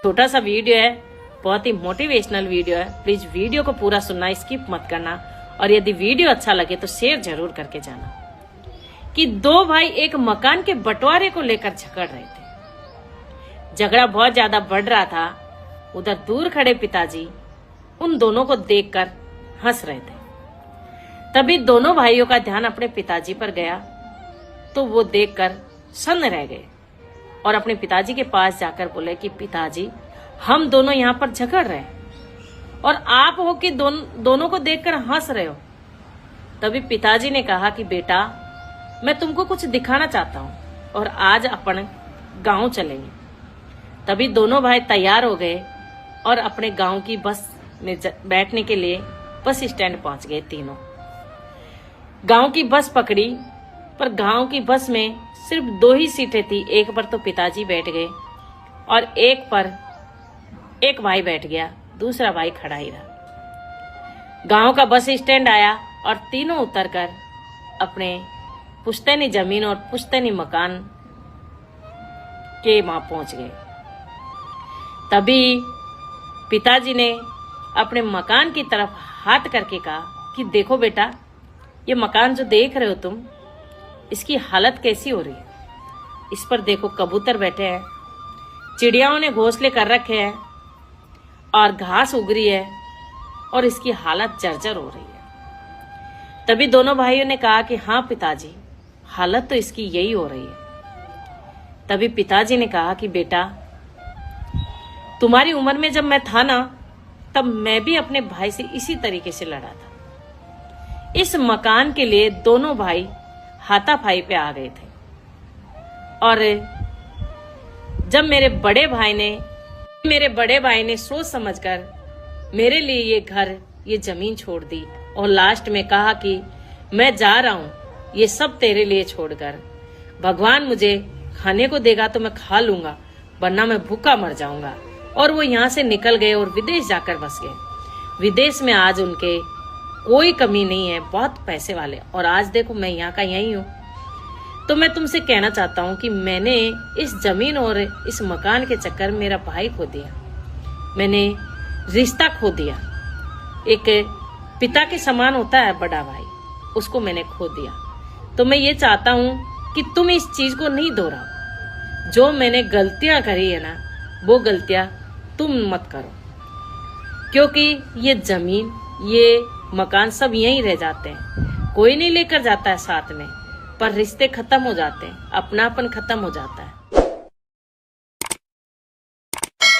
छोटा सा वीडियो है, बहुत ही मोटिवेशनल वीडियो है। प्लीज वीडियो को पूरा सुनना, स्किप मत करना। और यदि वीडियो अच्छा लगे तो शेयर जरूर करके जाना। कि दो भाई एक मकान के बंटवारे को लेकर झगड़ रहे थे। झगड़ा बहुत ज्यादा बढ़ रहा था। उधर दूर खड़े पिताजी उन दोनों को देखकर हंस रहे थे। तभी दोनों भाइयों का ध्यान अपने पिताजी पर गया तो वो देखकर सन्न रह गए और अपने पिताजी के पास जाकर बोले कि पिताजी, हम दोनों यहाँ पर झगड़ रहे हैं और आप हो कि दोनों को देखकर हंस रहे हो। तभी पिताजी ने कहा कि बेटा, मैं तुमको कुछ दिखाना चाहता हूँ और आज अपन गांव चलेंगे। तभी दोनों भाई तैयार हो गए और अपने गांव की बस में बैठने के लिए बस स्टैंड पहुंच गए। तीनों गांव की बस पकड़ी, पर गांव की बस में सिर्फ 2 ही सीटें थी। एक पर तो पिताजी बैठ गए और एक पर एक भाई बैठ गया, दूसरा भाई खड़ा ही रहा। गांव का बस स्टैंड आया और तीनों उतरकर अपने पुश्तैनी जमीन और पुश्तैनी मकान के वहां पहुंच गए। तभी पिताजी ने अपने मकान की तरफ हाथ करके कहा कि देखो बेटा, ये मकान जो देख रहे हो तुम, इसकी हालत कैसी हो रही है। इस पर देखो कबूतर बैठे हैं, चिड़ियाओं ने घोंसले कर रखे हैं और घास उग रही है और इसकी हालत जर्जर हो रही है। तभी दोनों भाइयों ने कहा कि हाँ पिताजी, हालत तो इसकी यही हो रही है। तभी पिताजी ने कहा कि बेटा, तुम्हारी उम्र में जब मैं था ना, तब मैं भी अपने भाई से इसी तरीके से लड़ा था। इस मकान के लिए दोनों भाई हाथापाई पे आ गए थे और जब मेरे बड़े भाई ने सोच समझकर मेरे लिए ये घर, ये जमीन छोड़ दी और लास्ट में कहा कि मैं जा रहा हूं ये सब तेरे लिए छोड़कर। भगवान मुझे खाने को देगा तो मैं खा लूंगा, वरना मैं भूखा मर जाऊंगा। और वो यहाँ से निकल गए और विदेश जाकर बस गए। विदेश में आज उनके कोई कमी नहीं है, बहुत पैसे वाले। और आज देखो मैं यहाँ का यही हूँ। तो मैं तुमसे कहना चाहता हूँ कि मैंने इस जमीन और इस मकान के चक्कर में मेरा भाई खो दिया, मैंने रिश्ता खो दिया। एक पिता के समान होता है बड़ा भाई, उसको मैंने खो दिया। तो मैं ये चाहता हूँ कि तुम इस चीज को नहीं दोहराओ। जो मैंने गलतियां करी है ना, वो गलतियां तुम मत करो, क्योंकि ये जमीन, ये मकान सब यहीं रह जाते हैं। कोई नहीं लेकर जाता है साथ में, पर रिश्ते खत्म हो जाते हैं, अपनापन खत्म हो जाता है।